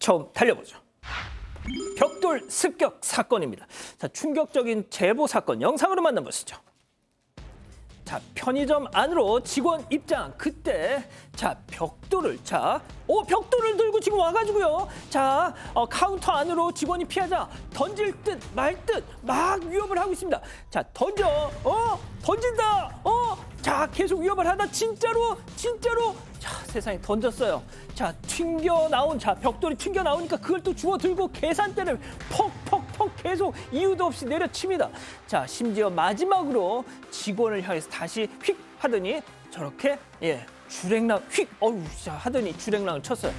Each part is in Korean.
처음 달려보죠. 벽돌 습격 사건입니다. 자, 충격적인 제보 사건 영상으로 만나보시죠. 자, 편의점 안으로 직원 입장. 그때 벽돌을 벽돌을 들고 지금 와가지고요. 카운터 안으로 직원이 피하자 던질 듯 말 듯 막 위협을 하고 있습니다. 자, 던진다. 계속 위협을 하다 진짜로 세상에 던졌어요. 벽돌이 튕겨 나오니까 그걸 또 주워 들고 계산대를 퍽퍽퍽 계속 이유도 없이 내려칩니다. 심지어 마지막으로 직원을 향해서 다시 휙 하더니 저렇게 주랭랑 휙 하더니 주랭랑을 쳤어요.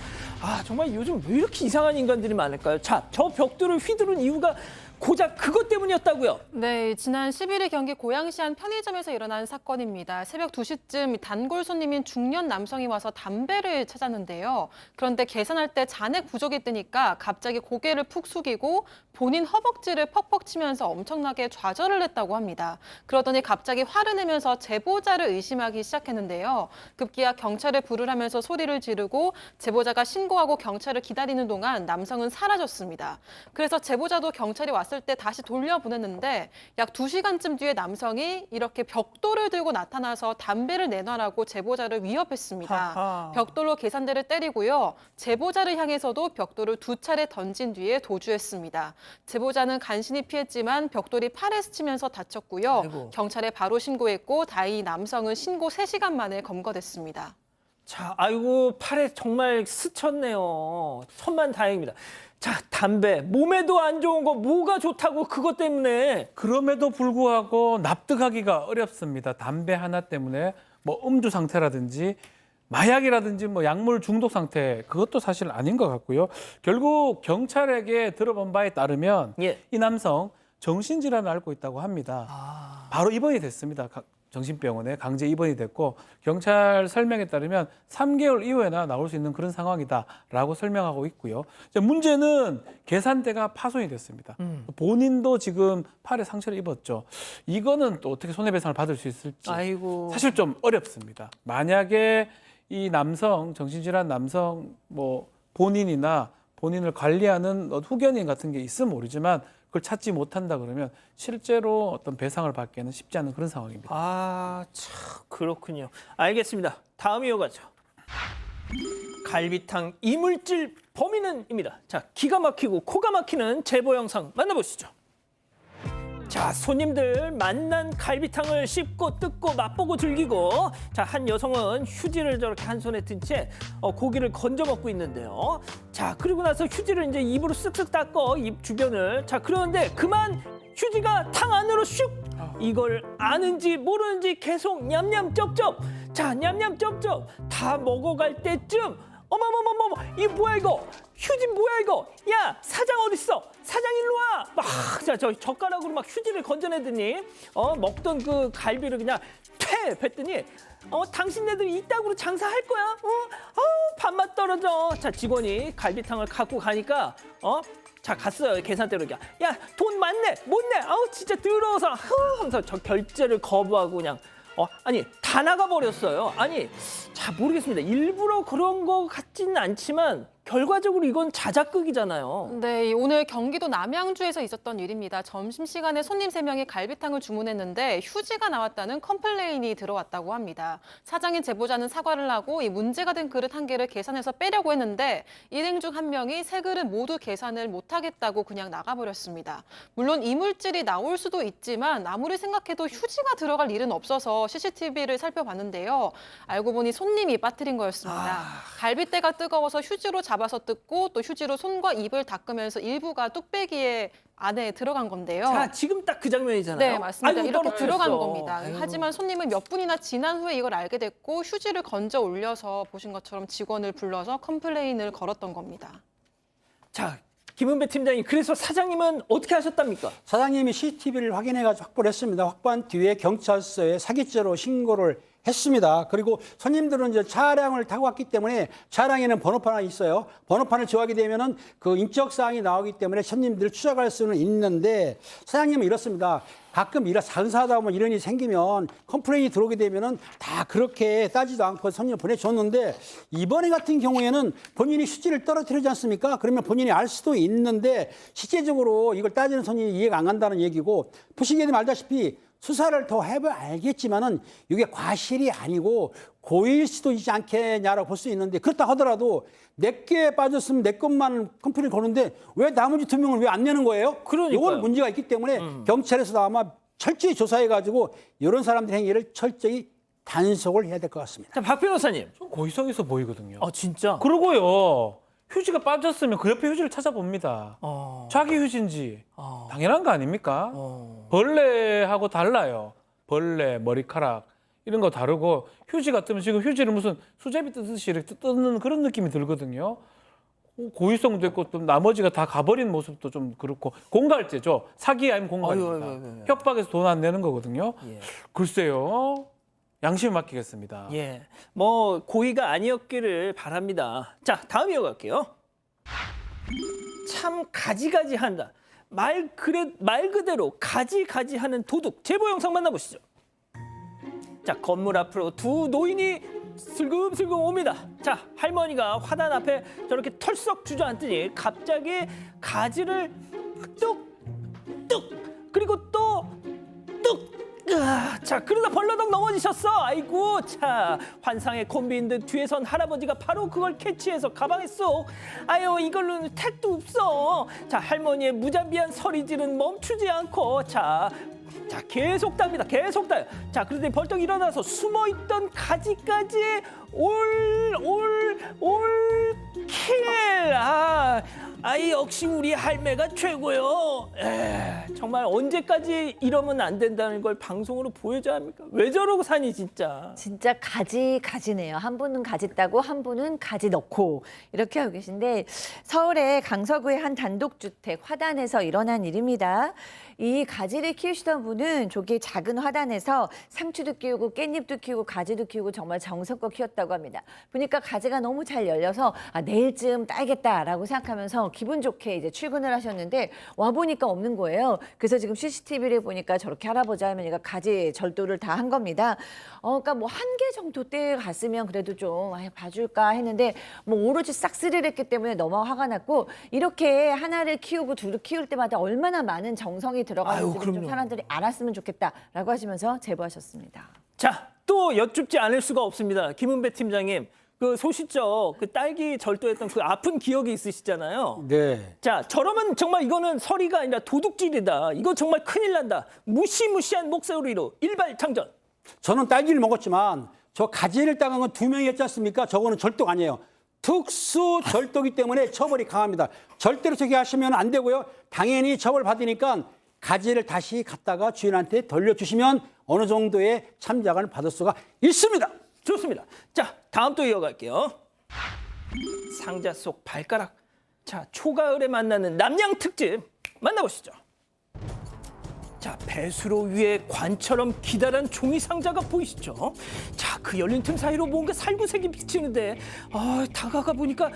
정말 요즘 왜 이렇게 이상한 인간들이 많을까요? 저 벽돌을 휘두른 이유가 고작 그것 때문이었다고요? 네, 지난 11일 경기 고양시 한 편의점에서 일어난 사건입니다. 새벽 2시쯤 단골 손님인 중년 남성이 와서 담배를 찾았는데요. 그런데 계산할 때 잔액 부족이 뜨니까 갑자기 고개를 푹 숙이고 본인 허벅지를 퍽퍽 치면서 엄청나게 좌절을 했다고 합니다. 그러더니 갑자기 화를 내면서 제보자를 의심하기 시작했는데요. 급기야 경찰을 부르라면서 소리를 지르고 제보자가 신고하고 경찰을 기다리는 동안 남성은 사라졌습니다. 그래서 제보자도 경찰이 왔을 때 다시 돌려보냈는데 약 2시간쯤 뒤에 남성이 이렇게 벽돌을 들고 나타나서 담배를 내놔라고 제보자를 위협했습니다. 벽돌로 계산대를 때리고요. 제보자를 향해서도 벽돌을 2차례 던진 뒤에 도주했습니다. 제보자는 간신히 피했지만 벽돌이 팔에 스치면서 다쳤고요. 아이고. 경찰에 바로 신고했고 다행히 남성은 신고 3시간 만에 검거됐습니다. 팔에 정말 스쳤네요. 천만 다행입니다. 담배, 몸에도 안 좋은 거 뭐가 좋다고 그것 때문에. 그럼에도 불구하고 납득하기가 어렵습니다. 담배 하나 때문에 음주 상태라든지 마약이라든지 약물 중독 상태, 그것도 사실 아닌 것 같고요. 결국 경찰에게 들어본 바에 따르면 이 남성 정신질환을 앓고 있다고 합니다. 바로 입원이 됐습니다. 정신병원에 강제 입원이 됐고 경찰 설명에 따르면 3개월 이후에나 나올 수 있는 그런 상황이다라고 설명하고 있고요. 이제 문제는 계산대가 파손이 됐습니다. 본인도 지금 팔에 상처를 입었죠. 이거는 또 어떻게 손해배상을 받을 수 있을지 사실 좀 어렵습니다. 만약에 이 남성, 정신질환 남성 본인이나 본인을 관리하는 후견인 같은 게 있으면 모르지만 그걸 찾지 못한다 그러면 실제로 어떤 배상을 받기에는 쉽지 않은 그런 상황입니다. 그렇군요. 알겠습니다. 다음 이어가죠. 갈비탕 이물질 범인은입니다. 기가 막히고 코가 막히는 제보 영상 만나보시죠. 손님들 만난 갈비탕을 씹고 뜯고 맛보고 즐기고 한 여성은 휴지를 저렇게 한 손에 든 채 고기를 건져 먹고 있는데요. 그리고 나서 휴지를 이제 입으로 쓱쓱 닦어 입 주변을. 그런데 그만 휴지가 탕 안으로 슉. 이걸 아는지 모르는지 계속 냠냠 쩝쩝. 냠냠 쩝쩝 다 먹어갈 때쯤 어머머머머, 이 뭐야 이거? 휴지 뭐야 이거? 야, 사장 어딨어? 사장 일로 와! 저 젓가락으로 막 휴지를 건져내더니 먹던 그 갈비를 그냥 퇴 뱉더니 당신네들 이따구로 장사할 거야? 밥맛 떨어져. 직원이 갈비탕을 갖고 가니까 갔어요. 계산대로. 야, 돈 많네. 못 내. 진짜 더러워서 하면서 저 결제를 거부하고 그냥 다 나가버렸어요. 모르겠습니다. 일부러 그런 거 같지는 않지만 결과적으로 이건 자작극이잖아요. 네, 오늘 경기도 남양주에서 있었던 일입니다. 점심시간에 손님 3명이 갈비탕을 주문했는데 휴지가 나왔다는 컴플레인이 들어왔다고 합니다. 사장인 제보자는 사과를 하고 이 문제가 된 그릇 1개를 계산해서 빼려고 했는데 일행 중 1명이 3그릇 모두 계산을 못하겠다고 그냥 나가버렸습니다. 물론 이물질이 나올 수도 있지만 아무리 생각해도 휴지가 들어갈 일은 없어서 CCTV를 살펴봤는데요. 알고 보니 손님이 빠뜨린 거였습니다. 갈비대가 뜨거워서 휴지로 잡아서 뜯고 또 휴지로 손과 입을 닦으면서 일부가 뚝배기에 안에 들어간 건데요. 지금 딱 그 장면이잖아요. 네, 맞습니다. 이렇게 떨어졌어. 들어간 겁니다. 하지만 손님은 몇 분이나 지난 후에 이걸 알게 됐고 휴지를 건져 올려서 보신 것처럼 직원을 불러서 컴플레인을 걸었던 겁니다. 김은배 팀장님, 그래서 사장님은 어떻게 하셨답니까? 사장님이 CCTV를 확인해가지고 확보를 했습니다. 확보한 뒤에 경찰서에 사기죄로 신고를 했습니다. 그리고 손님들은 이제 차량을 타고 왔기 때문에 차량에는 번호판이 있어요. 번호판을 지워하게 되면은 그 인적 사항이 나오기 때문에 손님들을 추적할 수는 있는데 사장님은 이렇습니다. 가끔 장사하다 보면 이런 일이 생기면 컴플레인이 들어오게 되면은 다 그렇게 따지도 않고 손님을 보내줬는데 이번에 같은 경우에는 본인이 휴지를 떨어뜨리지 않습니까? 그러면 본인이 알 수도 있는데 실제적으로 이걸 따지는 손님이 이해가 안 간다는 얘기고 보시기에도 알다시피 수사를 더 해봐야 알겠지만은 이게 과실이 아니고 고의일 수도 있지 않겠냐라고 볼 수 있는데 그렇다 하더라도 내게 빠졌으면 내 것만 컴플레인 거는데 왜 나머지 2명을 왜 안 내는 거예요? 그러니까요. 이건 문제가 있기 때문에 경찰에서도 아마 철저히 조사해가지고 이런 사람들 행위를 철저히 단속을 해야 될 것 같습니다. 자, 박 변호사님. 좀 고의성 있어 보이거든요. 진짜? 그러고요. 휴지가 빠졌으면 그 옆에 휴지를 찾아봅니다. 자기 휴지인지 당연한 거 아닙니까? 벌레하고 달라요. 벌레, 머리카락 이런 거 다르고 휴지 같으면 지금 휴지를 무슨 수제비 뜯듯이 이렇게 뜯는 그런 느낌이 들거든요. 고의성도 있고 또 나머지가 다 가버린 모습도 좀 그렇고 공갈죄죠. 사기 아니면 공갈입니다. 아유. 협박해서 돈 안 내는 거거든요. 예. 글쎄요. 양심에 맡기겠습니다. 예. 뭐 고의가 아니었기를 바랍니다. 자, 다음 이어갈게요. 참 가지가지한다. 말 그대로 가지가지하는 도둑. 제보 영상 만나보시죠. 자, 건물 앞으로 두 노인이 슬금슬금 옵니다. 자, 할머니가 화단 앞에 저렇게 털썩 주저앉더니 갑자기 가지를 뚝뚝 그리고 또 뚝. 자, 그러다 벌러덩 넘어지셨어. 아이고, 자, 환상의 콤비인 듯 뒤에 선 할아버지가 바로 그걸 캐치해서 가방에 쏙. 아유, 이걸로는 택도 없어. 자, 할머니의 무자비한 소리질은 멈추지 않고 자, 계속 답니다. 계속 답요. 자, 그런데 벌떡 일어나서 숨어있던 가지까지 킬. 역시 우리 할매가 최고요. 정말 언제까지 이러면 안 된다는 걸 방송으로 보여줘야 합니까? 왜 저러고 사니 진짜. 진짜 가지네요. 한 분은 가지 따고 한 분은 가지 넣고 이렇게 하고 계신데 서울의 강서구의 한 단독주택 화단에서 일어난 일입니다. 이 가지를 키우시던 분은 저기 작은 화단에서 상추도 키우고 깻잎도 키우고 가지도 키우고 정말 정성껏 키웠다고 합니다. 보니까 가지가 너무 잘 열려서 내일쯤 따야겠다라고 생각하면서 기분 좋게 이제 출근을 하셨는데 와 보니까 없는 거예요. 그래서 지금 CCTV를 보니까 저렇게 할아버지 할머니가 가지 절도를 다 한 겁니다. 그러니까 뭐 한 개 정도 때 갔으면 그래도 좀 봐줄까 했는데 뭐 오로지 싹쓸이를 했기 때문에 너무 화가 났고 이렇게 하나를 키우고 둘을 키울 때마다 얼마나 많은 정성이 들어가는지 좀 사람들이 알았으면 좋겠다라고 하시면서 제보하셨습니다. 자, 또 여쭙지 않을 수가 없습니다. 김은배 팀장님, 그 소시적 그 딸기 절도했던 그 아픈 기억이 있으시잖아요. 네. 자, 저러면 정말 이거는 서리가 아니라 도둑질이다. 이거 정말 큰일 난다. 무시무시한 목소리로 일발장전. 저는 딸기를 먹었지만 저 가지를 따간 건 2명이 했지 않습니까? 저거는 절도가 아니에요. 특수 절도기 때문에 처벌이 강합니다. 절대로 저기 하시면 안 되고요. 당연히 처벌 받으니까 가지를 다시 갖다가 주인한테 돌려주시면 어느 정도의 참작을 받을 수가 있습니다. 좋습니다. 자, 다음 또 이어갈게요. 상자 속 발가락. 자, 초가을에 만나는 남양 특집 만나보시죠. 자, 배수로 위에 관처럼 기다란 종이 상자가 보이시죠? 자, 그 열린 틈 사이로 뭔가 살구색이 비치는데 다가가 보니까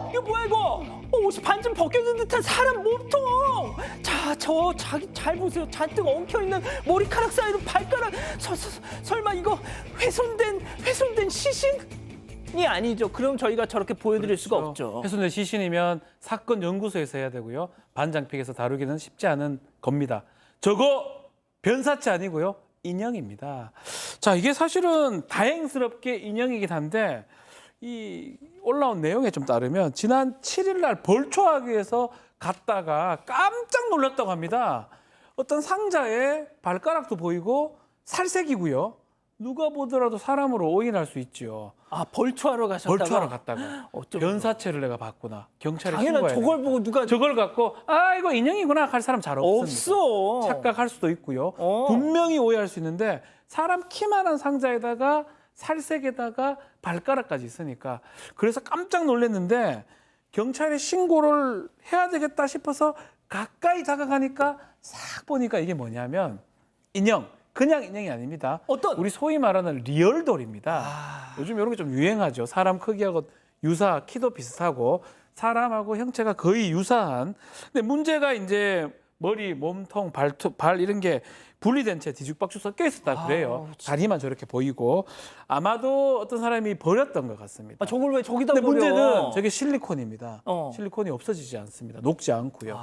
이거 뭐야 이거? 옷이 반쯤 벗겨진 듯한 사람 몸통. 자, 잘 보세요. 잔뜩 엉켜있는 머리카락 사이로 발가락. 설마 이거 훼손된 시신이 아니죠? 그럼 저희가 저렇게 보여드릴 수가 없죠. 훼손된 시신이면 사건 연구소에서 해야 되고요. 반장픽에서 다루기는 쉽지 않은 겁니다. 저거 변사체 아니고요. 인형입니다. 자, 이게 사실은 다행스럽게 인형이긴 한데 이 올라온 내용에 좀 따르면 지난 7일 날 벌초하기에서 갔다가 깜짝 놀랐다고 합니다. 어떤 상자에 발가락도 보이고 살색이고요. 누가 보더라도 사람으로 오인할 수 있죠. 벌초하러 가셨다가? 벌초하러 갔다가 어쩌면 변사체를 내가 봤구나. 경찰에 당연한 신고해야 저걸 되겠다. 보고 누가 저걸 갖고 이거 인형이구나 할 사람 잘 없습니다. 없어. 착각할 수도 있고요. 분명히 오해할 수 있는데 사람 키만한 상자에다가 살색에다가 발가락까지 있으니까 그래서 깜짝 놀랐는데 경찰에 신고를 해야 되겠다 싶어서 가까이 다가가니까 싹 보니까 이게 뭐냐면 인형 그냥 인형이 아닙니다. 어떤? 우리 소위 말하는 리얼돌입니다. 요즘 이런 게 좀 유행하죠. 사람 크기하고 키도 비슷하고 사람하고 형체가 거의 유사한. 근데 문제가 이제 머리, 몸통, 발 이런 게 분리된 채 뒤죽박죽 섞여 있었다 그래요. 다리만 저렇게 보이고 아마도 어떤 사람이 버렸던 것 같습니다. 저걸 왜 저기다 근데 버려? 문제는 저게 실리콘입니다. 어. 실리콘이 없어지지 않습니다. 녹지 않고요.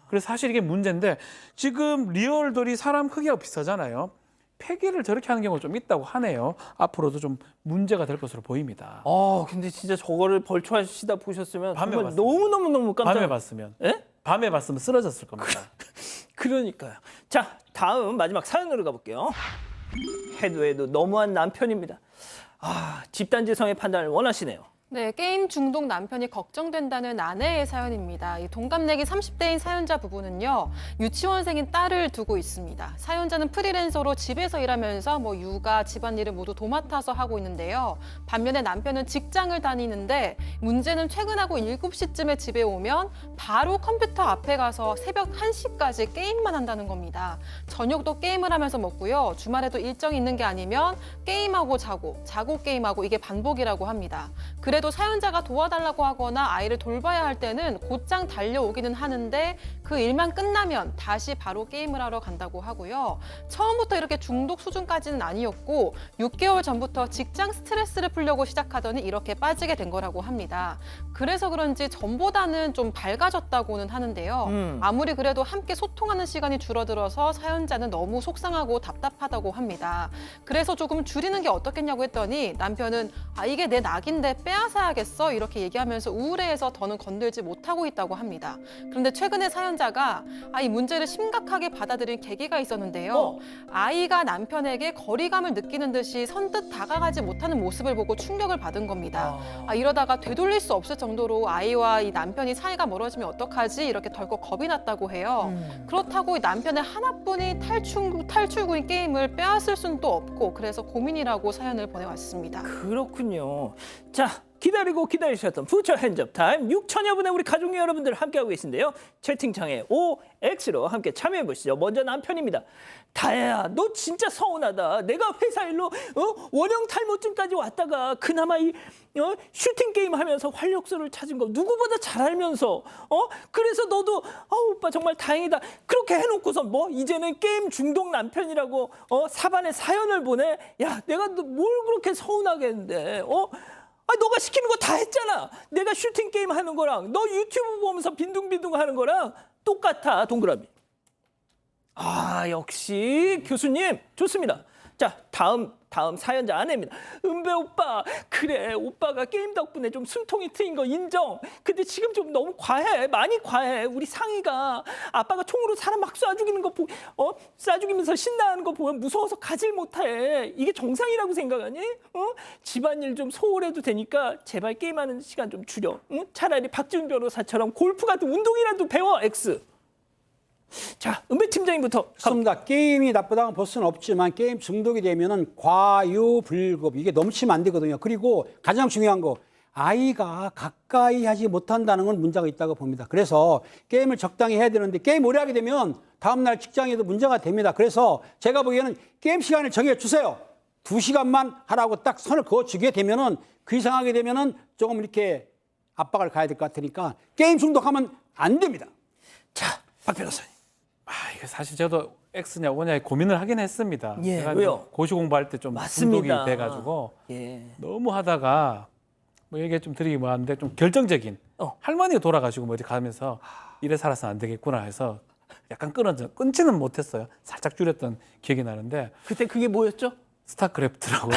그래서 사실 이게 문제인데 지금 리얼돌이 사람 크기하고 비슷하잖아요. 폐기를 저렇게 하는 경우가 좀 있다고 하네요. 앞으로도 좀 문제가 될 것으로 보입니다. 근데 진짜 저거를 벌초하시다 보셨으면 밤에 정말 봤습니다. 너무 깜짝. 밤에 봤으면 예? 밤에 봤으면 쓰러졌을 겁니다. 그러니까요. 자, 다음 마지막 사연으로 가볼게요. 해도 너무한 남편입니다. 집단지성의 판단을 원하시네요. 네, 게임 중독 남편이 걱정된다는 아내의 사연입니다. 이 동갑내기 30대인 사연자 부부는요, 유치원생인 딸을 두고 있습니다. 사연자는 프리랜서로 집에서 일하면서 육아, 집안일을 모두 도맡아서 하고 있는데요. 반면에 남편은 직장을 다니는데 문제는 퇴근하고 7시쯤에 집에 오면 바로 컴퓨터 앞에 가서 새벽 1시까지 게임만 한다는 겁니다. 저녁도 게임을 하면서 먹고요. 주말에도 일정이 있는 게 아니면 게임하고 자고 게임하고 이게 반복이라고 합니다. 그래도 사연자가 도와달라고 하거나 아이를 돌봐야 할 때는 곧장 달려오기는 하는데 그 일만 끝나면 다시 바로 게임을 하러 간다고 하고요. 처음부터 이렇게 중독 수준까지는 아니었고 6개월 전부터 직장 스트레스를 풀려고 시작하더니 이렇게 빠지게 된 거라고 합니다. 그래서 그런지 전보다는 좀 밝아졌다고는 하는데요. 아무리 그래도 함께 소통하는 시간이 줄어들어서 사연자는 너무 속상하고 답답하다고 합니다. 그래서 조금 줄이는 게 어떻겠냐고 했더니 남편은 이게 내 낙인데 빼앗아야겠어 이렇게 얘기하면서 우울해해서 더는 건들지 못하고 있다고 합니다. 그런데 최근에 사연자가 이 문제를 심각하게 받아들인 계기가 있었는데요. 아이가 남편에게 거리감을 느끼는 듯이 선뜻 다가가지 못하는 모습을 보고 충격을 받은 겁니다. 이러다가 되돌릴 수 없을 정도로 아이와 이 남편이 사이가 멀어지면 어떡하지 이렇게 덜컥 겁이 났다고 해요. 그렇다고 이 남편의 하나뿐인 탈출구인 게임을 빼앗을 수는 또 없고 그래서 고민이라고 사연을 보내왔습니다. 그렇군요. 자, 기다리고 기다리셨던 퓨처 핸즈업 타임 6천여 분의 우리 가족 여러분들 함께하고 계신데요. 채팅창에 OX로 함께 참여해 보시죠. 먼저 남편입니다. 다혜야, 너 진짜 서운하다. 내가 회사 일로 원형 탈모쯤까지 왔다가 그나마 이 슈팅 게임 하면서 활력소를 찾은 거 누구보다 잘 알면서 그래서 너도 오빠 정말 다행이다. 그렇게 해놓고서 이제는 게임 중독 남편이라고 사반에 사연을 보내. 야, 내가 너 뭘 그렇게 서운하게 했는데 너가 시키는 거 다 했잖아. 내가 슈팅 게임 하는 거랑 너 유튜브 보면서 빈둥빈둥 하는 거랑 똑같아. 동그라미. 역시 교수님 좋습니다. 자, 다음 사연자 아내입니다. 은배 오빠, 그래 오빠가 게임 덕분에 좀 숨통이 트인 거 인정. 근데 지금 좀 너무 과해, 많이 과해. 우리 상희가 아빠가 총으로 사람 막 쏴 죽이는 거 쏴 죽이면서 신나는 거 보면 무서워서 가질 못해. 이게 정상이라고 생각하니? 집안일 좀 소홀해도 되니까 제발 게임하는 시간 좀 줄여. 차라리 박지훈 변호사처럼 골프 같은 운동이라도 배워. X. 자, 은배 팀장님부터. 맞습니다. 게임이 나쁘다고 볼 수는 없지만 게임 중독이 되면은 과유불급 이게 넘치면 안 되거든요. 그리고 가장 중요한 거 아이가 가까이 하지 못한다는 건 문제가 있다고 봅니다. 그래서 게임을 적당히 해야 되는데 게임 오래 하게 되면 다음날 직장에도 문제가 됩니다. 그래서 제가 보기에는 게임 시간을 정해주세요. 2시간만 하라고 딱 선을 그어주게 되면은 그 이상 하게 되면은 조금 이렇게 압박을 가야 될 것 같으니까 게임 중독하면 안 됩니다. 자, 박 변호사님. 이거 사실 저도 X냐 O냐 고민을 하긴 했습니다. 예, 제가 왜요? 고시 공부할 때 좀 중독이 맞습니다. 돼가지고 예. 너무 하다가 얘기 좀 드리기 뭐한데 좀 결정적인 할머니가 돌아가시고 어디 가면서 이래 살아서 안 되겠구나 해서 약간 끊지는 못했어요. 살짝 줄였던 기억이 나는데 그때 그게 뭐였죠? 스타크래프트라고.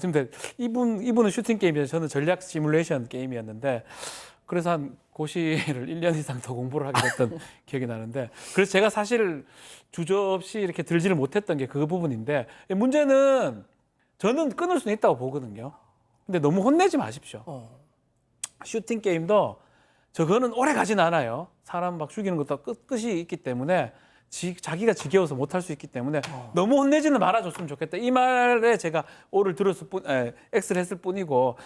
근데 이분은 슈팅 게임이었는데 저는 전략 시뮬레이션 게임이었는데 그래서 한 고시를 1년 이상 더 공부를 하게 됐던 기억이 나는데 그래서 제가 사실 주저없이 이렇게 들지를 못했던 게 그 부분인데 문제는 저는 끊을 수는 있다고 보거든요. 근데 너무 혼내지 마십시오. 슈팅 게임도 저거는 오래 가진 않아요. 사람 막 죽이는 것도 끝이 있기 때문에 자기가 지겨워서 못할 수 있기 때문에 너무 혼내지는 말아줬으면 좋겠다. 이 말에 제가 X를 했을 뿐이고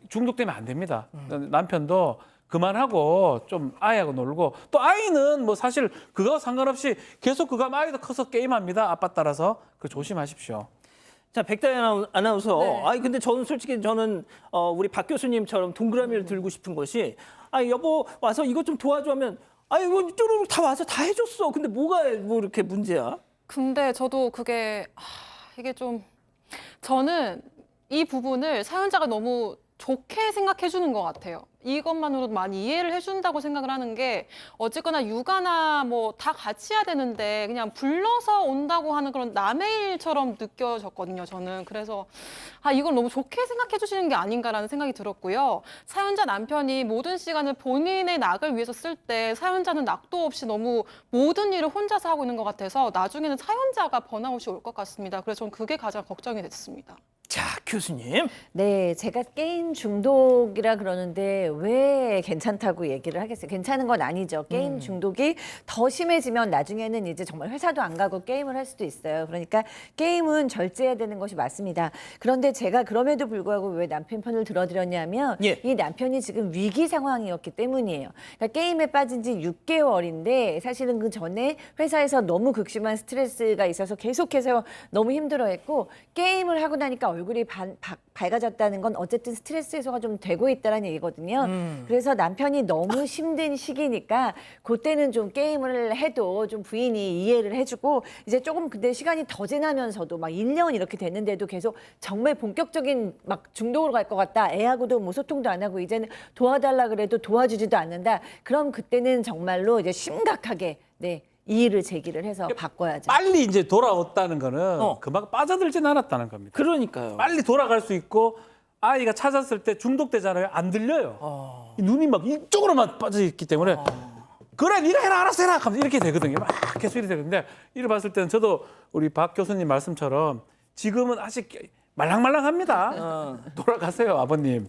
중독되면 안 됩니다. 남편도 그만하고 좀 아이하고 놀고 또 아이는 뭐 사실 그거 상관없이 계속 그거 하면 아이도 커서 게임합니다. 아빠 따라서 그 조심하십시오. 자, 백다희 아나운서. 네. 아니 근데 저는 솔직히 우리 박 교수님처럼 동그라미를 들고 싶은 것이 여보 와서 이것 좀 도와줘 하면 이거 쭈루룩 다 와서 다 해줬어. 근데 뭐가 뭐 이렇게 문제야? 근데 저도 그게 이게 좀 저는 이 부분을 사연자가 너무 좋게 생각해 주는 것 같아요. 이것만으로도 많이 이해를 해준다고 생각을 하는 게 어쨌거나 육아나 뭐 다 같이 해야 되는데 그냥 불러서 온다고 하는 그런 남의 일처럼 느껴졌거든요. 저는 그래서 이걸 너무 좋게 생각해 주시는 게 아닌가라는 생각이 들었고요. 사연자 남편이 모든 시간을 본인의 낙을 위해서 쓸 때 사연자는 낙도 없이 너무 모든 일을 혼자서 하고 있는 것 같아서 나중에는 사연자가 번아웃이 올 것 같습니다. 그래서 저는 그게 가장 걱정이 됐습니다. 자, 교수님. 네, 제가 게임 중독이라 그러는데 왜 괜찮다고 얘기를 하겠어요? 괜찮은 건 아니죠. 게임 중독이 더 심해지면 나중에는 이제 정말 회사도 안 가고 게임을 할 수도 있어요. 그러니까 게임은 절제해야 되는 것이 맞습니다. 그런데 제가 그럼에도 불구하고 왜 남편 편을 들어드렸냐면 예. 이 남편이 지금 위기 상황이었기 때문이에요. 그러니까 게임에 빠진 지 6개월인데 사실은 그 전에 회사에서 너무 극심한 스트레스가 있어서 계속해서 너무 힘들어했고 게임을 하고 나니까 얼굴이 밝아졌다는 건 어쨌든 스트레스 해소가 좀 되고 있다는 얘기거든요. 그래서 남편이 너무 힘든 시기니까 그때는 좀 게임을 해도 좀 부인이 이해를 해주고 이제 조금 근데 시간이 더 지나면서도 막 1년 이렇게 됐는데도 계속 정말 본격적인 막 중독으로 갈 것 같다. 애하고도 뭐 소통도 안 하고 이제는 도와달라 그래도 도와주지도 않는다. 그럼 그때는 정말로 이제 심각하게 이의를 제기를 해서 바꿔야죠. 빨리 이제 돌아왔다는 거는 그만 빠져들진 않았다는 겁니다. 그러니까요. 빨리 돌아갈 수 있고 아이가 찾았을 때 중독되잖아요. 안 들려요. 이 눈이 막 이쪽으로만 빠져 있기 때문에 그래 네가 해라 알아서 해라 하면 이렇게 되거든요. 막 계속 이렇게 되는데 이를 봤을 때는 저도 우리 박 교수님 말씀처럼 지금은 아직 말랑말랑합니다. 돌아가세요 아버님.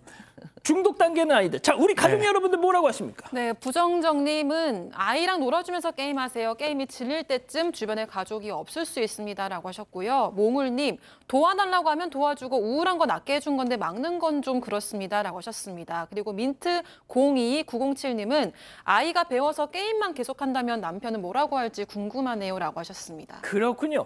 중독 단계는 아이들. 자, 우리 가족 여러분들 뭐라고 하십니까? 네, 부정정님은 아이랑 놀아주면서 게임하세요. 게임이 질릴 때쯤 주변에 가족이 없을 수 있습니다라고 하셨고요. 몽울님, 도와달라고 하면 도와주고 우울한 거 낫게 해준 건데 막는 건 좀 그렇습니다라고 하셨습니다. 그리고 민트 02907님은 아이가 배워서 게임만 계속한다면 남편은 뭐라고 할지 궁금하네요라고 하셨습니다. 그렇군요.